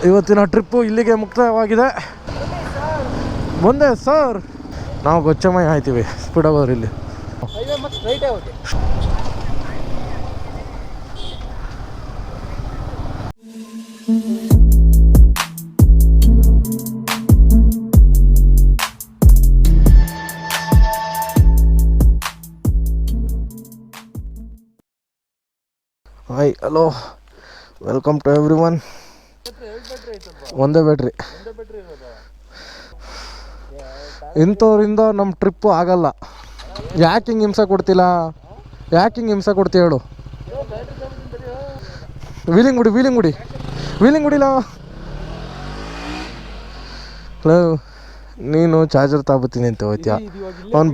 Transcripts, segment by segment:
ಇವತ್ತಿನ ಟ್ರಿಪ್ಪು ಇಲ್ಲಿಗೆ ಮುಕ್ತಾಯವಾಗಿದೆ. ಮುಂದೆ ಸರ್ ನಾವು ಗೊಚ್ಚಮಯ ಆಯ್ತೀವಿ ಸ್ಪೀಡಾಗಿ ಹೋದ್ರೆ ಇಲ್ಲಿ. Hi hello welcome to everyone. ಒಂದೇ ಬ್ಯಾಟ್ರಿ. ಇಂಥವ್ರಿಂದ ನಮ್ಮ ಟ್ರಿಪ್ಪು ಆಗಲ್ಲ. ಯಾಕೆ ಹಿಂಗೆ ಹಿಂಸೆ ಕೊಡ್ತಿಲ್ಲ? ಯಾಕೆ ಹಿಂಗೆ ಹಿಂಸೆ ಕೊಡ್ತೀಯ ಹೇಳು? ವೀಲಿಂಗ್ ಗುಡಿಲ್ಲ. ಹಲೋ, ನೀನು ಚಾರ್ಜರ್ ತಗೋತೀನಿ ಅಂತ ಹೋಯ್ತೀಯ, ಅವ್ನು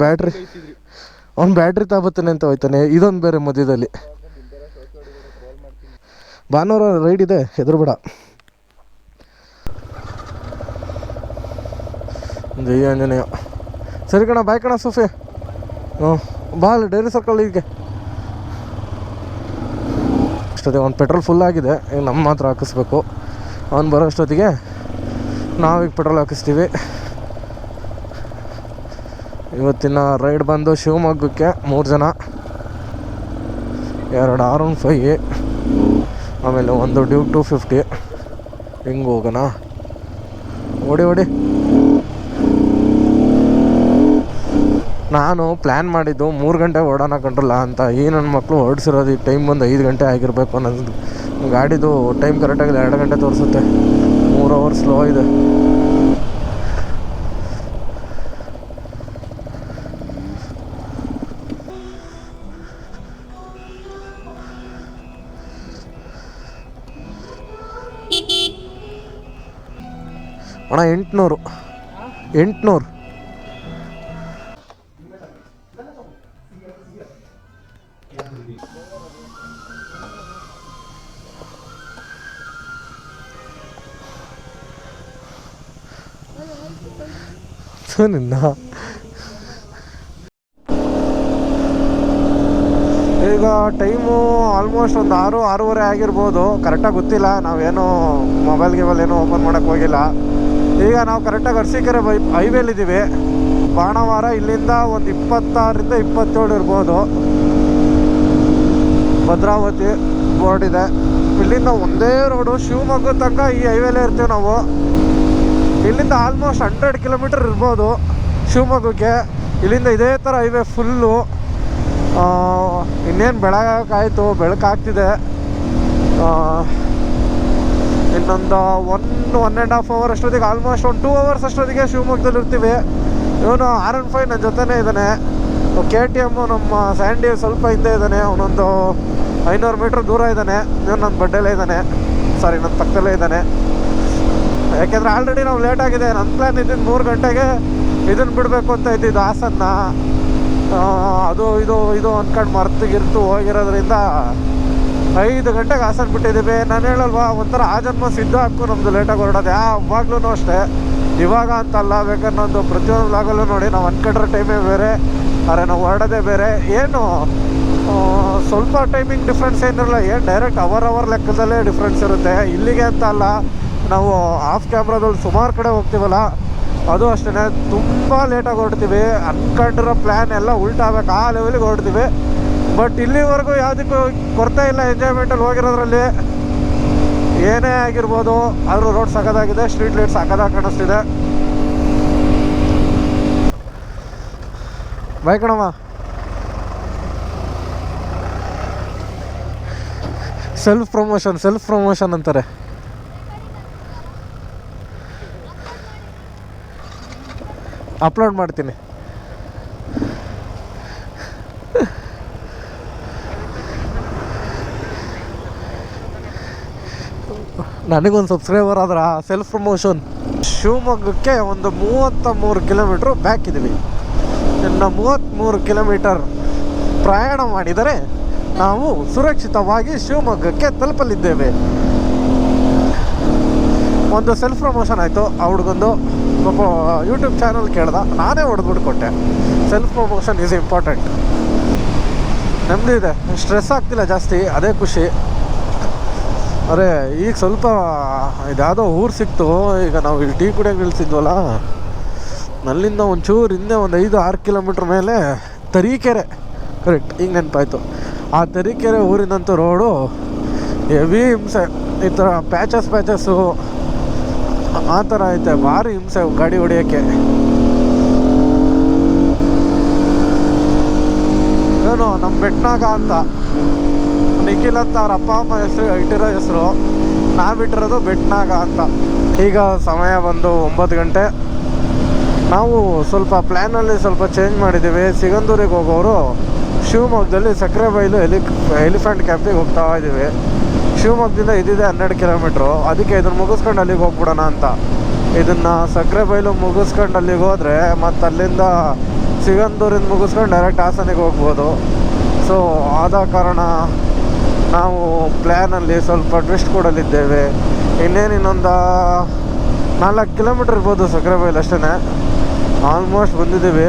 ಬ್ಯಾಟ್ರಿ ತಗೋತೀನಿ ಅಂತ ಹೋಯ್ತಾನೆ. ಇದೊಂದು ಬೇರೆ ಮಧ್ಯದಲ್ಲಿ. ಭಾನುವಾರ ರೈಡ್ ಇದೆ, ಹೆದರ್ಬೇಡ. ಜೈ ಆಂಜನೇಯ. ಸರಿ ಕಣ, ಬಾಯ್ ಕಣ ಸೋಫಿ. ಬಾ ಅಲ್ಲಿ ಡೈರಿ ಸರ್ಕಲ್ ಹೀಗೆ ಅಷ್ಟೊತ್ತಿಗೆ ಅವ್ನು ಪೆಟ್ರೋಲ್ ಫುಲ್ ಆಗಿದೆ. ಈಗ ನಮ್ಮ ಮಾತ್ರ ಹಾಕಿಸ್ಬೇಕು. ಅವ್ನು ಬರೋ ಅಷ್ಟೊತ್ತಿಗೆ ನಾವೀಗ ಪೆಟ್ರೋಲ್ ಹಾಕಿಸ್ತೀವಿ. ಇವತ್ತಿನ ರೈಡ್ ಬಂದು ಶಿವಮೊಗ್ಗಕ್ಕೆ 3 ಜನ, 2 R15, ಆಮೇಲೆ ಒಂದು ಡ್ಯೂಕ್ 250. ಹಿಂಗೆ ಹೋಗೋಣ. ಓಡಿ ನಾನು ಪ್ಲ್ಯಾನ್ ಮಾಡಿದ್ದು 3 ಗಂಟೆ ಓಡೋಣ ಕಂಡ್ರಲ್ಲ ಅಂತ. ಈ ನನ್ನ ಮಕ್ಕಳು ಹೊರಡ್ಸಿರೋದು ಈ ಟೈಮ್ ಬಂದು 5 ಗಂಟೆ ಆಗಿರಬೇಕು ಅನ್ನೋದು. ಗಾಡಿದು ಟೈಮ್ ಕರೆಕ್ಟಾಗಿದೆ, 2 ಗಂಟೆ ತೋರಿಸುತ್ತೆ. 3 ಅವರ್ ಸ್ಲೋ ಇದೆ. ಅಣ್ಣ 800 ನಿನ್ನ. ಈಗ ಟೈಮು ಆಲ್ಮೋಸ್ಟ್ ಒಂದು 6-6:30 ಆಗಿರ್ಬೋದು, ಕರೆಕ್ಟಾಗಿ ಗೊತ್ತಿಲ್ಲ. ನಾವೇನು ಮೊಬೈಲ್ ಏನೂ ಓಪನ್ ಮಾಡೋಕ್ಕೆ ಹೋಗಿಲ್ಲ. ಈಗ ನಾವು ಕರೆಕ್ಟಾಗಿ ಅರಸೀಕೆರೆ ಹೈವೇಲಿದ್ದೀವಿ. ಬಾಣವಾರ ಇಲ್ಲಿಂದ ಒಂದು 26ರಿಂದ 27 ಇರ್ಬೋದು. ಭದ್ರಾವತಿ ಬೋರ್ಡ್ ಇದೆ. ಇಲ್ಲಿಂದ ಒಂದೇ ರೋಡು ಶಿವಮೊಗ್ಗ ತನಕ ಈ ಹೈವೇಲೇ ಇರ್ತೀವಿ ನಾವು. ಇಲ್ಲಿಂದ ಆಲ್ಮೋಸ್ಟ್ 100 ಕಿಲೋಮೀಟರ್ ಇರ್ಬೋದು ಶಿವಮೊಗ್ಗಕ್ಕೆ. ಇಲ್ಲಿಂದ ಇದೇ ಥರ ಹೈವೇ ಫುಲ್ಲು. ಇನ್ನೇನು ಬೆಳಗಾಯಿತು, ಬೆಳಕಾಗ್ತಿದೆ. ಇನ್ನೊಂದು 1.5 ಅವರ್ ಅಷ್ಟೊತ್ತಿಗೆ, ಆಲ್ಮೋಸ್ಟ್ ಒಂದು 2 ಅವರ್ಸ್ ಅಷ್ಟೊತ್ತಿಗೆ ಶಿವಮೊಗ್ಗದಲ್ಲಿ ಇರ್ತೀವಿ. ಇವನು R15 ನನ್ನ ಜೊತೆನೇ ಇದ್ದಾನೆ. KTM ನಮ್ಮ ಸ್ಯಾಂಡಿ ಸ್ವಲ್ಪ ಹಿಂದೆ ಇದ್ದಾನೆ. ಅವನೊಂದು 500 ಮೀಟ್ರ್ ದೂರ ಇದ್ದಾನೆ. ಇವನು ನನ್ನ ಬಡ್ಡಲ್ಲೇ ಇದ್ದಾನೆ, ನನ್ನ ಪಕ್ಕದಲ್ಲೇ ಇದ್ದಾನೆ. ಯಾಕೆಂದರೆ ಆಲ್ರೆಡಿ ನಾವು ಲೇಟ್ ಆಗಿದೆ. ನನ್ನ ಪ್ಲ್ಯಾನ್ ಇದ್ದಿದ್ದು 3 ಗಂಟೆಗೆ ಇದನ್ನು ಬಿಡಬೇಕು ಅಂತ ಇದ್ದಿದ್ದು, ಹಾಸನ್ನ. ಅದು ಇದು ಅಂದ್ಕೊಂಡು ಮರ್ತಿಗಿರ್ತು ಹೋಗಿರೋದ್ರಿಂದ 5 ಗಂಟೆಗೆ ಹಾಸನ ಬಿಟ್ಟಿದ್ದೀವಿ. ನಾನು ಹೇಳಲ್ವಾ, ಒಂಥರ ಆ ಜನ್ಮ ಸಿದ್ಧ ಹಾಕು ನಮ್ಮದು ಲೇಟಾಗಿ ಹೊರಡೋದು. ಯಾವಾಗಲೂ ಅಷ್ಟೇ, ಇವಾಗ ಅಂತಲ್ಲ, ಬೇಕಾದ್ರೆ ನಂದು ಪ್ರತಿಯೊಂದು ವ್ಲಾಗಲ್ಲೂ ನೋಡಿ, ನಾವು ಅಂದ್ಕೊಂಡ್ರೆ ಟೈಮೇ ಬೇರೆ, ಆದರೆ ನಾವು ಹೊರಡೋದೇ ಬೇರೆ. ಏನು ಸ್ವಲ್ಪ ಟೈಮಿಂಗ್ ಡಿಫ್ರೆನ್ಸ್ ಏನಿರಲ್ಲ, ಏನು ಡೈರೆಕ್ಟ್ ಅವರ್ ಲೆಕ್ಕದಲ್ಲೇ ಡಿಫ್ರೆನ್ಸ್ ಇರುತ್ತೆ. ಇಲ್ಲಿಗೆ ಅಂತ ಅಲ್ಲ, ನಾವು ಆಫ್ ಕ್ಯಾಮ್ರಾದಲ್ಲಿ ಸುಮಾರು ಕಡೆ ಹೋಗ್ತೀವಲ್ಲ, ಅದು ಅಷ್ಟೇ ತುಂಬ ಲೇಟಾಗಿ ಹೊರಡ್ತೀವಿ. ಅಂದ್ಕೊಂಡಿರೋ ಪ್ಲ್ಯಾನ್ ಎಲ್ಲ ಉಲ್ಟಾಗಬೇಕು, ಆ ಲೆವೆಲಿಗೆ ಹೊರಡ್ತೀವಿ. ಬಟ್ ಇಲ್ಲಿವರೆಗೂ ಯಾವುದಕ್ಕೂ ಕೊರತೆ ಇಲ್ಲ ಎಂಜಾಯ್ಮೆಂಟಲ್ಲಿ ಹೋಗಿರೋದ್ರಲ್ಲಿ. ಏನೇ ಆಗಿರ್ಬೋದು, ಆದರೂ ರೋಡ್ ಸಕ್ಕದಾಗಿದೆ, ಸ್ಟ್ರೀಟ್ ಲೈಟ್ ಸಕ್ಕದಾಗಿ ಕಾಣಿಸ್ತಿದೆ. ಬಾಯ್ ಕಣಮ್ಮ. ಸೆಲ್ಫ್ ಪ್ರಮೋಷನ್ ಅಂತಾರೆ. ಅಪ್ಲೋಡ್ ಮಾಡ್ತೀನಿ. ನನಗೊಂದು ಸಬ್ಸ್ಕ್ರೈಬರ್ ಆದ್ರೆ ಸೆಲ್ಫ್ ಪ್ರಮೋಷನ್. ಶಿವಮೊಗ್ಗಕ್ಕೆ ಒಂದು 33 ಕಿಲೋಮೀಟ್ರು ಬ್ಯಾಕ್ ಇದ್ದೀವಿ. ಇನ್ನು 33 ಕಿಲೋಮೀಟರ್ ಪ್ರಯಾಣ ಮಾಡಿದರೆ ನಾವು ಸುರಕ್ಷಿತವಾಗಿ ಶಿವಮೊಗ್ಗಕ್ಕೆ ತಲುಪಲಿದ್ದೇವೆ. ಒಂದು ಸೆಲ್ಫ್ ಪ್ರಮೋಷನ್ ಆಯಿತು. ಆ ಹುಡುಗಂದು ಯೂಟ್ಯೂಬ್ ಚಾನಲ್ ಕೇಳ್ದ, ನಾನೇ ಹೊಡೆದ್ಬಿಟ್ಟು ಕೊಟ್ಟೆ. Self promotion is important. ನೆಮ್ಮದಿ ಇದೆ, ಸ್ಟ್ರೆಸ್ ಆಗ್ತಿಲ್ಲ ಜಾಸ್ತಿ, ಅದೇ ಖುಷಿ. ಅರೆ ಈಗ ಸ್ವಲ್ಪ ಇದ್ಯಾವುದೋ ಊರು ಸಿಕ್ತು. ಈಗ ನಾವು ಇಲ್ಲಿ ಟೀ ಕುಡಿಯೋಕೆ ನಿಲ್ಸಿದ್ವಲ್ಲ, ಅಲ್ಲಿಂದ ಒಂಚೂರು ಹಿಂದೆ ಒಂದು 5-6 ಕಿಲೋಮೀಟ್ರ್ ಮೇಲೆ ತರೀಕೆರೆ, ಕರೆಕ್ಟ್ ಈಗ ನೆನಪಾಯ್ತು. ಆ ತರೀಕೆರೆ ಊರಿನಂತೂ ರೋಡು ಹೆವಿ ಹಿಂಸೆ. ಈ ಥರ ಪ್ಯಾಚಸ್ಸು ಆ ಥರ ಐತೆ, ಭಾರಿ ಹಿಂಸೆ ಗಾಡಿ ಹೊಡಿಯೋಕ್ಕೆ. ಏನು ನಮ್ಮ ಬೆಟ್ನಾಗ ಅಂತ ನಿಖಿಲ್ ಅಂತ ಅವ್ರ ಅಪ್ಪ ಅಮ್ಮ ಹೆಸರು ಇಟ್ಟಿರೋ ಹೆಸರು, ನಾವಿಟ್ಟಿರೋದು ಬೆಟ್ನಾಗ ಅಂತ. ಈಗ ಸಮಯ ಬಂದು 9 ಗಂಟೆ. ನಾವು ಸ್ವಲ್ಪ ಪ್ಲ್ಯಾನಲ್ಲಿ ಸ್ವಲ್ಪ ಚೇಂಜ್ ಮಾಡಿದ್ದೀವಿ. ಸಿಗಂದೂರಿಗೆ ಹೋಗೋರು ಶಿವಮೊಗ್ಗದಲ್ಲಿ ಸಕ್ಕರೆಬೈಲು ಎಲಿಫೆಂಟ್ ಕ್ಯಾಂಪಿಗೆ ಹೋಗ್ತಾ ಇದ್ದೀವಿ. ಶಿವಮೊಗ್ಗದಿಂದ ಇದಿದೆ 12 ಕಿಲೋಮೀಟ್ರು. ಅದಕ್ಕೆ ಇದನ್ನು ಮುಗಿಸ್ಕೊಂಡು ಅಲ್ಲಿಗೆ ಹೋಗ್ಬಿಡೋಣ ಅಂತ. ಇದನ್ನು ಸಕ್ಕರೆಬೈಲು ಮುಗಿಸ್ಕೊಂಡು ಅಲ್ಲಿಗೆ ಹೋದರೆ ಮತ್ತು ಅಲ್ಲಿಂದ ಸಿಗಂದೂರಿಂದ ಮುಗಿಸ್ಕೊಂಡು ಡೈರೆಕ್ಟ್ ಹಾಸನಿಗೆ ಹೋಗ್ಬೋದು. ಸೊ ಆದ ಕಾರಣ ನಾವು ಪ್ಲ್ಯಾನಲ್ಲಿ ಸ್ವಲ್ಪ ಟ್ವಿಸ್ಟ್ ಕೊಡಲಿದ್ದೇವೆ. ಇನ್ನೊಂದು 4 ಕಿಲೋಮೀಟ್ರ್ ಇರ್ಬೋದು ಸಕ್ಕರೆಬೈಲು ಅಷ್ಟೇ. ಆಲ್ಮೋಸ್ಟ್ ಬಂದಿದ್ದೀವಿ.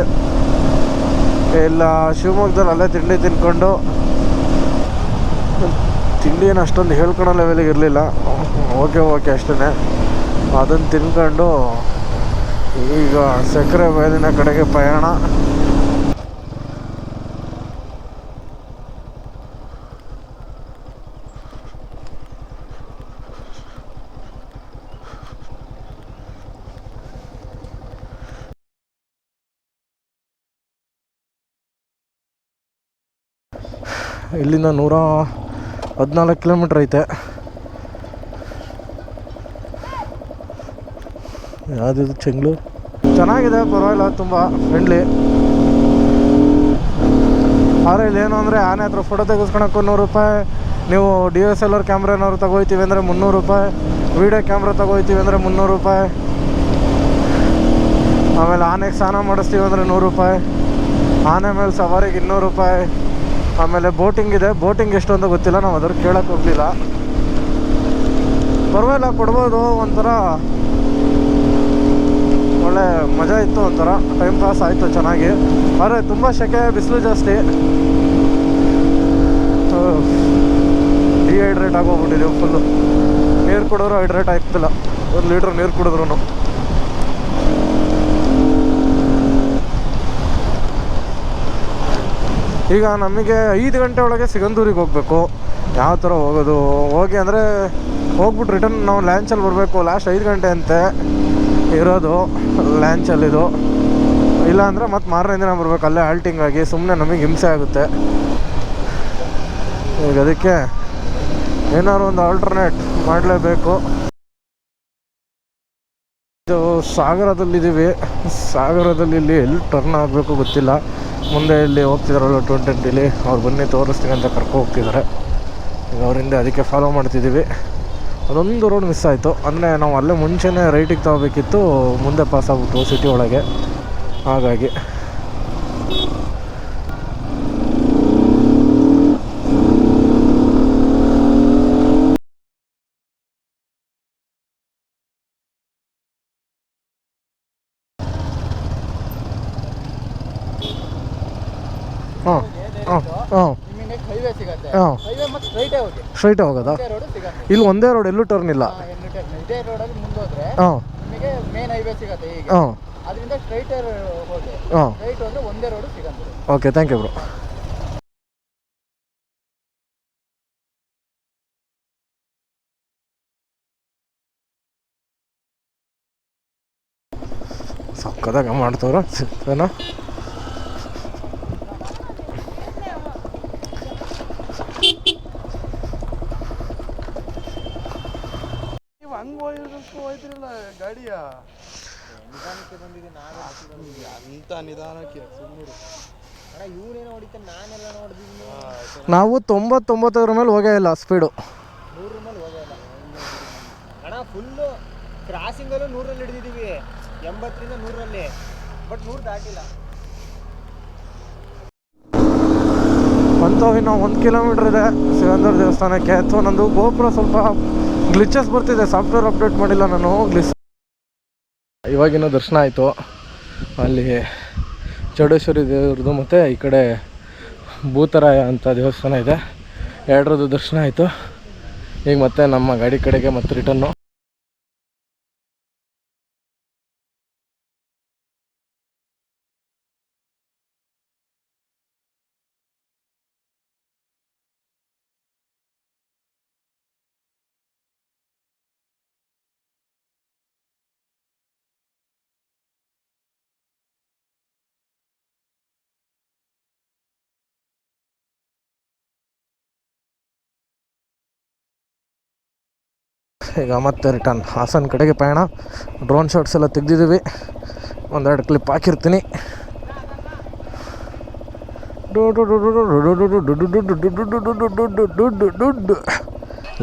ಇಲ್ಲ ಶಿವಮೊಗ್ಗದಲ್ಲಿ ಅಲ್ಲೇ ತಿಂಡಿ ತಿನ್ಕೊಂಡು, ತಿಂಡಿ ಏನು ಅಷ್ಟೊಂದು ಹೇಳ್ಕೊಳೋ ಲೆವೆಲಿಗೆ ಇರಲಿಲ್ಲ, ಓಕೆ ಅಷ್ಟೇ. ಅದನ್ನು ತಿನ್ಕೊಂಡು ಈಗ ಸಕ್ಕರೆಬೈಲಿನ ಕಡೆಗೆ ಪಯಣ. ಇಲ್ಲಿಂದ 114 ಕಿಲೋಮೀಟ್ರ್ ಐತೆ. ಯಾವುದಿದು ಚೆಂಗ್ಳೂರು ಚೆನ್ನಾಗಿದೆ, ಪರವಾಗಿಲ್ಲ, ತುಂಬ ಫ್ರೆಂಡ್ಲಿ. ಆದರೆ ಇಲ್ಲೇನು ಅಂದರೆ ಆನೆ ಹತ್ರ ಫೋಟೋ ತೆಗೆಸ್ಕೊಳಕ್ಕೂ 100 ರೂಪಾಯಿ, ನೀವು DSLR ಕ್ಯಾಮ್ರಾ ಏನಾದ್ರು ತಗೋಯ್ತೀವಿ ಅಂದರೆ 300 ರೂಪಾಯಿ, ವೀಡಿಯೋ ಕ್ಯಾಮ್ರಾ ತಗೋಯ್ತೀವಿ ಅಂದರೆ 300 ರೂಪಾಯಿ, ಆಮೇಲೆ ಆನೆಗೆ ಸ್ನಾನ ಮಾಡಿಸ್ತೀವಿ ಅಂದರೆ 100 ರೂಪಾಯಿ, ಆನೆ ಮೇಲೆ ಸವಾರಿಗೆ 200 ರೂಪಾಯಿ. ಆಮೇಲೆ ಬೋಟಿಂಗ್ ಇದೆ. ಬೋಟಿಂಗ್ ಎಷ್ಟು ಅಂತ ಗೊತ್ತಿಲ್ಲ, ನಾವು ಅದ್ರ ಕೇಳಕ್ಕೆ ಹೋಗಲಿಲ್ಲ. ಪರವಾಗಿಲ್ಲ, ಕೊಡ್ಬೋದು. ಒಂಥರ ಒಳ್ಳೆ ಮಜಾ ಇತ್ತು, ಒಂಥರ ಟೈಮ್ ಪಾಸ್ ಆಯಿತು ಚೆನ್ನಾಗಿ. ಆದರೆ ತುಂಬ ಸೆಕೆ, ಬಿಸಿಲು ಜಾಸ್ತಿ, ಡಿಹೈಡ್ರೇಟ್ ಆಗೋಗ್ಬಿಟ್ಟಿದ್ದೀವಿ ಫುಲ್ಲು. ನೀರು ಕುಡಿದ್ರು ಹೈಡ್ರೇಟ್ ಆಗ್ತಿಲ್ಲ, 1 ಲೀಟ್ರ್ ನೀರು ಕುಡಿದ್ರು. ಈಗ ನಮಗೆ 5 ಗಂಟೆ ಒಳಗೆ ಸಿಗಂದೂರಿಗೆ ಹೋಗಬೇಕು. ಯಾವ ಥರ ಹೋಗೋದು? ಹೋಗಿ ಅಂದರೆ ಹೋಗ್ಬಿಟ್ಟು ರಿಟರ್ನ್ ನಾವು ಲ್ಯಾಂಚಲ್ಲಿ ಬರಬೇಕು. ಲಾಸ್ಟ್ 5 ಗಂಟೆ ಅಂತೆ ಇರೋದು ಲ್ಯಾಂಚಲ್ಲಿದು. ಇಲ್ಲಾಂದರೆ ಮತ್ತು ಮಾರನೇ ದಿನ ಬರಬೇಕು, ಅಲ್ಲೇ ಹಾಲ್ಟಿಂಗ್ ಆಗಿ. ಸುಮ್ಮನೆ ನಮಗೆ ಹಿಂಸೆ ಆಗುತ್ತೆ. ಈಗ ಅದಕ್ಕೆ ಏನಾದ್ರು ಒಂದು ಆಲ್ಟರ್ನೇಟ್ ಮಾಡಲೇಬೇಕು. ಇದು ಸಾಗರದಲ್ಲಿದ್ದೀವಿ. ಸಾಗರದಲ್ಲಿ ಇಲ್ಲಿ ಎಲ್ಲಿ ಟರ್ನ್ ಆಗಬೇಕು ಗೊತ್ತಿಲ್ಲ. ಮುಂದೆ ಇಲ್ಲಿ ಹೋಗ್ತಿದ್ದಾರಲ್ಲ 220ಲಿ, ಅವ್ರು ಬನ್ನಿ ತೋರಿಸ್ತೀನಿ ಅಂತ ಕರ್ಕೊ ಹೋಗ್ತಿದ್ದಾರೆ. ಈಗ ಅವರಿಂದ ಅದಕ್ಕೆ ಫಾಲೋ ಮಾಡ್ತಿದ್ದೀವಿ. ಅದೊಂದು ರೋಡ್ ಮಿಸ್ ಆಯಿತು. ಅಂದರೆ ನಾವು ಅಲ್ಲೇ ಮುಂಚೆನೇ ರೈಟಿಗೆ ತಗೋಬೇಕಿತ್ತು, ಮುಂದೆ ಪಾಸ್ ಆಗ್ಬಿಟ್ಟು ಸಿಟಿ ಒಳಗೆ. ಹಾಗಾಗಿ ಸ್ಟ್ರೈಟೇ ಹೋಗೋದಾ? ಇಲ್ಲಿ ಒಂದೇ ರೋಡ್, ಎಲ್ಲೂ ಟರ್ನ್ ಇಲ್ಲ. Okay, thank you bro. ಸಕ್ಕದಾಗ ಮಾಡ್ತವ್ರ ಏನೋ. ಹೋಯ್ತಿರಲ್ಲ ಗಾಡಿಯ ನಿಧಾನಕ್ಕೆ ಬಂದಿದೆ. ಅಂತ ನಿಧಾನಕ್ಕೆ ಇವನೇನೋ ಹೊಡಿತಾನೆ, ನಾನೆಲ್ಲ ನೋಡಿದ್ದೀನಿ. ನಾವು 90-95 ಮೇಲೆ ಹೋಗೇ ಇಲ್ಲ ಸ್ಪೀಡು. 100 ಮೇಲೆ ಹೋಗೇ ಇಲ್ಲ ಅಣ್ಣ. ಫುಲ್ಲು ಕ್ರಾಸಿಂಗಲ್ಲೂ 100ರಲ್ಲಿ ಹಿಡಿದಿದ್ದೀವಿ, 80ರಿಂದ 100ರಲ್ಲಿ. ಬಟ್ 100 ದಾಟಿಲ್ಲ. ಅಂತೂ ಇನ್ನು 1 ಕಿಲೋಮೀಟ್ರ್ ಇದೆ ಸಿಗಂದೂರು ದೇವಸ್ಥಾನಕ್ಕೆ. ಅಥವಾ ನಂದು ಗೋಪುರ ಸ್ವಲ್ಪ ಗ್ಲಿಚಸ್ ಬರ್ತಿದೆ, ಸಾಫ್ಟ್ವೇರ್ ಅಪ್ಡೇಟ್ ಮಾಡಿಲ್ಲ ನಾನು. ಇವಾಗಿನ ದರ್ಶನ ಆಯಿತು. ಅಲ್ಲಿ ಚೌಡೇಶ್ವರಿ ದೇವ್ರದ್ದು ಮತ್ತು ಈ ಕಡೆ ಭೂತರಾಯ ಅಂತ ದೇವಸ್ಥಾನ ಇದೆ. ಎರಡರದ್ದು ದರ್ಶನ ಆಯಿತು. ಈಗ ಮತ್ತೆ ನಮ್ಮ ಗಾಡಿ ಕಡೆಗೆ ಮತ್ತೆ ರಿಟರ್ನು. ಈಗ ಮತ್ತೆ ರಿಟರ್ನ್ ಹಾಸನ ಕಡೆಗೆ ಪಯಣ. ಡ್ರೋನ್ ಶಾಟ್ಸ್ ಎಲ್ಲ ತೆಗೆದಿದ್ದೀವಿ, ಒಂದೆರಡು ಕ್ಲಿಪ್ ಹಾಕಿರ್ತೀನಿ.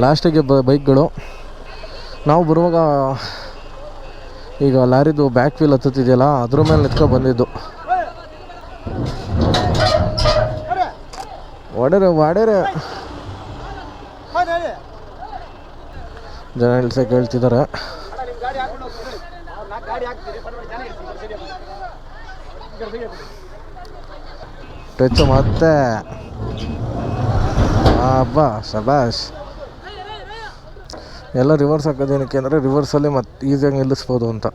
ಲಾಸ್ಟಿಗೆ ಬೈಕ್ಗಳು. ನಾವು ಬರುವಾಗ ಈಗ ಲಾರಿದು ಬ್ಯಾಕ್ ವೀಲ್ ಹತ್ತುತ್ತಿದೆಯಲ್ಲ, ಅದ್ರ ಮೇಲೆ ನಿಂತ್ಕೊಂಡು ಬಂದಿದ್ದು. ವಾಡ್ಯಾರೆ ಜನ ಇಳ್ಸಕ್ಕೆ ಹೇಳ್ತಿದ್ದಾರೆ. ಟಚ್ ಮತ್ತೆ ಅಬ್ಬಾ ಶಬಾಷ್. ಎಲ್ಲ ರಿವರ್ಸ್ ಹಾಕೋದೇನಕ್ಕೆ ಅಂದರೆ ರಿವರ್ಸಲ್ಲಿ ಮತ್ತೆ ಈಸಿಯಾಗಿ ನಿಲ್ಲಿಸ್ಬೋದು ಅಂತ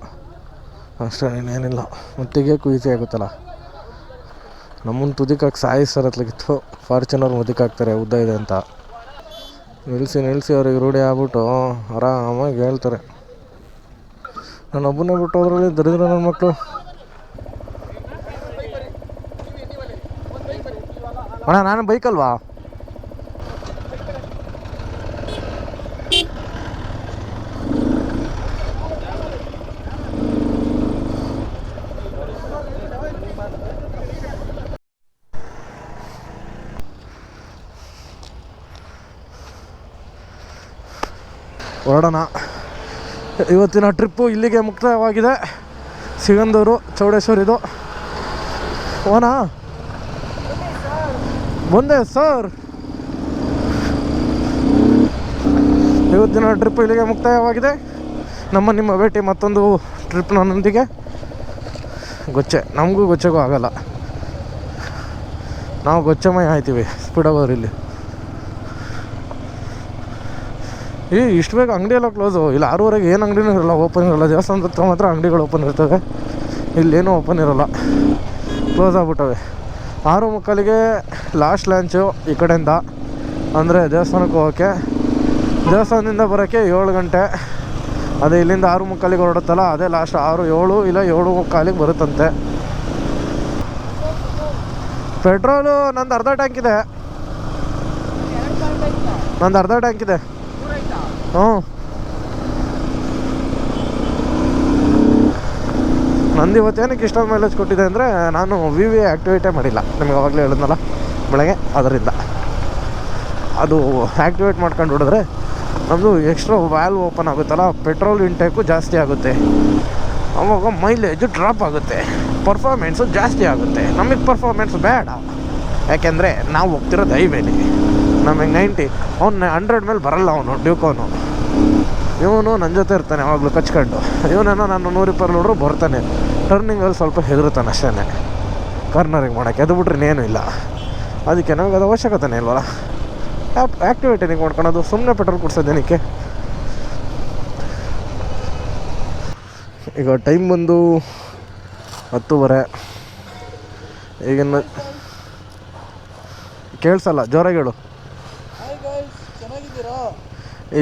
ಅಷ್ಟೇ, ಇನ್ನೇನಿಲ್ಲ. ಮತ್ತಿಗೇಕು ಈಸಿ ಆಗುತ್ತಲ್ಲ. ನಮ್ಮನ್ನು ತುದಿಕಾಕಿ ಸಾಯಿಸ್ತಾರೆ ಅತ್ಲಾಗಿತ್ತು, ಫಾರ್ಚುನರ್ ಮುದಿಕಾಕ್ತಾರೆ ಉದ್ದ ಇದೆ ಅಂತ. ನಿಲ್ಲಿಸಿ ಅವ್ರಿಗೆ ರೂಢಿ ಆಗ್ಬಿಟ್ಟು ಆರಾಮಾಗಿ ಹೇಳ್ತಾರೆ. ನಾನು ಒಬ್ಬನೇ ಬಿಟ್ಟು ಹೋದ್ರಲ್ಲಿ ದರಿದ್ರ ನನ್ನ ಮಕ್ಕಳು. ಅಣ್ಣ ನಾನು ಬೈಕಲ್ವಾ? ಹೊರಡೋಣ. ಇವತ್ತಿನ ಟ್ರಿಪ್ಪು ಇಲ್ಲಿಗೆ ಮುಕ್ತಾಯವಾಗಿದೆ. ಸಿಗಂದೂರು ಚೌಡೇಶ್ವರಿದು. ಓನಾ ಬಂದೆ ಸರ್. ಇವತ್ತಿನ ಟ್ರಿಪ್ಪು ಇಲ್ಲಿಗೆ ಮುಕ್ತಾಯವಾಗಿದೆ. ನಿಮ್ಮ ಭೇಟಿ ಮತ್ತೊಂದು ಟ್ರಿಪ್ನೊಂದಿಗೆ. ಗೊಚ್ಚೆ ನಮಗೂ ಗೊಚ್ಚೆಗೂ ಆಗಲ್ಲ, ನಾವು ಗೊಚ್ಚಮಯ ಆಯ್ತೀವಿ ಸ್ಪೀಡಾಗೋರು. ಇಲ್ಲಿ ಇಷ್ಟು ಬೇಗ ಅಂಗಡಿ ಎಲ್ಲ ಕ್ಲೋಸು. ಇಲ್ಲಿ 6:30 ಏನು ಅಂಗಡಿನೂ ಇರೋಲ್ಲ, ಓಪನ್ ಇರೋಲ್ಲ. ದೇವಸ್ಥಾನದ ಹತ್ರ ಮಾತ್ರ ಅಂಗಡಿಗಳು ಓಪನ್ ಇರ್ತವೆ, ಇಲ್ಲೇನೂ ಓಪನ್ ಇರೋಲ್ಲ, ಕ್ಲೋಸ್ ಆಗ್ಬಿಟ್ಟವೆ. 6:45ಗೆ ಲಾಸ್ಟ್ ಲಾಂಚು ಈ ಕಡೆಯಿಂದ, ಅಂದರೆ ದೇವಸ್ಥಾನಕ್ಕೆ ಹೋಗೋಕ್ಕೆ. ದೇವಸ್ಥಾನದಿಂದ ಬರೋಕ್ಕೆ 7 ಗಂಟೆ. ಅದೇ ಇಲ್ಲಿಂದ 6:45ಗೆ ಹೊರಡುತ್ತಲ್ಲ, ಅದೇ ಲಾಸ್ಟ್ 6-7 ಇಲ್ಲ 7:45 ಬರುತ್ತಂತೆ. ಪೆಟ್ರೋಲು ನಂದು ಅರ್ಧ ಟ್ಯಾಂಕ್ ಇದೆ. ಹ್ಞೂ, ನಂದು ಇವತ್ತೇನಕ್ಕೆ ಇಷ್ಟೊಂದು ಮೈಲೇಜ್ ಕೊಟ್ಟಿದೆ ಅಂದರೆ, ನಾನು VV ಆ್ಯಕ್ಟಿವೇಟೇ ಮಾಡಿಲ್ಲ. ನಿಮಗೆ ಅವಾಗಲೇ ಹೇಳಿದ್ನಲ್ಲ ಬೆಳಗ್ಗೆ, ಅದರಿಂದ. ಅದು ಆ್ಯಕ್ಟಿವೇಟ್ ಮಾಡ್ಕೊಂಡು ಹೊಡಿದ್ರೆ ನಮ್ಮದು ಎಕ್ಸ್ಟ್ರಾ ವ್ಯಾಲ್ವ್ ಓಪನ್ ಆಗುತ್ತಲ್ಲ, ಪೆಟ್ರೋಲ್ ಇಂಟೇಕು ಜಾಸ್ತಿ ಆಗುತ್ತೆ. ಅವಾಗ ಮೈಲೇಜು ಡ್ರಾಪ್ ಆಗುತ್ತೆ, ಪರ್ಫಾರ್ಮೆನ್ಸು ಜಾಸ್ತಿ ಆಗುತ್ತೆ. ನಮಗೆ ಪರ್ಫಾರ್ಮೆನ್ಸ್ ಬೇಡ, ಯಾಕೆಂದರೆ ನಾವು ಹೋಗ್ತಿರೋದು ಹೈವೇಲಿ. ನಮಗೆ 90, ಅವ್ನು 100 ಮೇಲೆ ಬರಲ್ಲ. ಅವನು ಡ್ಯೂಕೋನು, ಇವನು ನನ್ನ ಜೊತೆ ಇರ್ತಾನೆ ಯಾವಾಗಲೂ ಕಚ್ಕೊಂಡು. ಇವನೇನೋ ನಾನು 120 ನೋಡ್ರು ಬರ್ತಾನೆ. ಟರ್ನಿಂಗಲ್ಲಿ ಸ್ವಲ್ಪ ಹೆದರುತ್ತಾನೆ ಅಷ್ಟೇ, ಕಾರ್ನರಿಂಗ್ ಮಾಡೋಕ್ಕೆ. ಅದು ಬಿಟ್ರೆ ಇನ್ನೇನು ಇಲ್ಲ. ಅದಕ್ಕೆ ನಮಗೆ ಅದು ಅವಶ್ಯಕತೆನೇ ಇಲ್ವಲ್ಲ ಆ್ಯಕ್ಟಿವಿಟಿನಿಗೆ ಮಾಡ್ಕೊಳೋದು. ಸುಮ್ಮನೆ ಪೆಟ್ರೋಲ್ ಕುಡ್ಸೋದೇನಕ್ಕೆ. ಈಗ ಟೈಮ್ ಬಂದು 10:30. ಈಗಿನ ಕೇಳಿಸಲ್ಲ, ಜೋರಾಗಿ ಹೇಳು.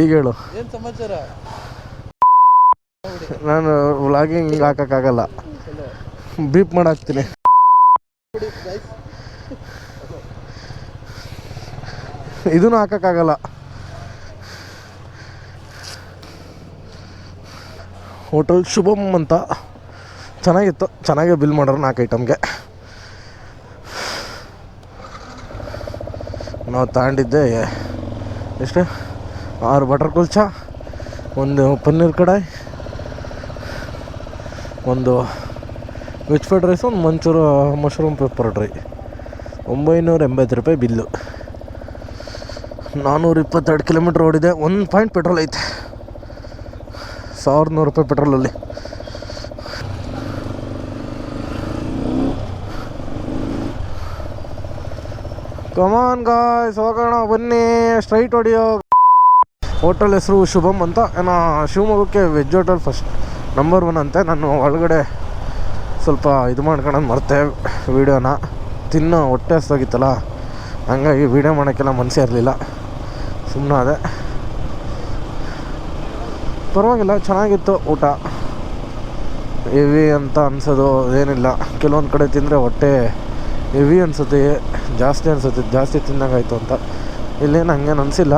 ಈಗ ಹೇಳು, ಏನು ಸಮಾಚಾರ? ನಾನು ವ್ಲಾಗಿಂಗ್ ಹಿಂಗೆ ಹಾಕೋಕ್ಕಾಗಲ್ಲ, ಬೀಪ್ ಮಾಡಾಕ್ತೀನಿ. ಇದೂ ಹಾಕೋಕ್ಕಾಗಲ್ಲ. ಹೋಟೆಲ್ ಶುಭಮ್ ಅಂತ ಚೆನ್ನಾಗಿತ್ತು, ಚೆನ್ನಾಗೇ ಬಿಲ್ ಮಾಡೋರು 4 ಐಟಮ್ಗೆ. ನಾವು ತಗೊಂಡಿದ್ದೆ ಎಷ್ಟು, 6 butter kulcha, 1 paneer kadai, 1 veg fried rice, 1 ಮಂಚೂರು ಮಶ್ರೂಮ್ ಪೆಪ್ಪರ್ ಡ್ರೈ. 980 ರೂಪಾಯಿ ಬಿಲ್ಲು. 422 ಕಿಲೋಮೀಟ್ರ್ ಓಡಿದೆ. 1 ಪಾಯಿಂಟ್ ಪೆಟ್ರೋಲ್ ಐತೆ. 1100 ರೂಪಾಯಿ ಪೆಟ್ರೋಲಲ್ಲಿ. ಕಮಾನ್ ಗಾಯ್ಸ್, ಹೋಗೋಣ ಬನ್ನಿ, ಸ್ಟ್ರೈಟ್ ಹೊಡಿಯೋ. ಹೋಟೆಲ್ ಹೆಸರು ಶುಭಮ್ ಅಂತ ಏನೋ ಶಿವಮೊಗ್ಗಕ್ಕೆ ವೆಜ್ ಹೋಟೆಲ್ ಫಸ್ಟ್ ನಂಬರ್ 1 ಅಂತೆ. ನಾನು ಒಳಗಡೆ ಸ್ವಲ್ಪ ಇದು ಮಾಡ್ಕೊಳ್ಳೋದು ಮರ್ತೆ ವೀಡಿಯೋನ, ತಿನ್ನೋ ಹೊಟ್ಟೆ ಹಸ್ದಾಗಿತ್ತಲ್ಲ, ಹಂಗಾಗಿ ವೀಡಿಯೋ ಮಾಡೋಕ್ಕೆಲ್ಲ ಮನಸ್ಸೇ ಇರಲಿಲ್ಲ, ಸುಮ್ಮನೆ ಅದೇ. ಪರವಾಗಿಲ್ಲ, ಚೆನ್ನಾಗಿತ್ತು ಊಟ. ಹೆವಿ ಅಂತ ಅನ್ಸೋದು ಏನಿಲ್ಲ. ಕೆಲವೊಂದು ಕಡೆ ತಿಂದರೆ ಹೊಟ್ಟೆ ಹೆವಿ ಅನಿಸುತ್ತೆ, ಜಾಸ್ತಿ ಅನಿಸುತ್ತೆ, ಜಾಸ್ತಿ ತಿನ್ನಂಗಾಯ್ತು ಅಂತ. ಇಲ್ಲೇನು ಹಂಗೇನು ಅನಿಸಿಲ್ಲ.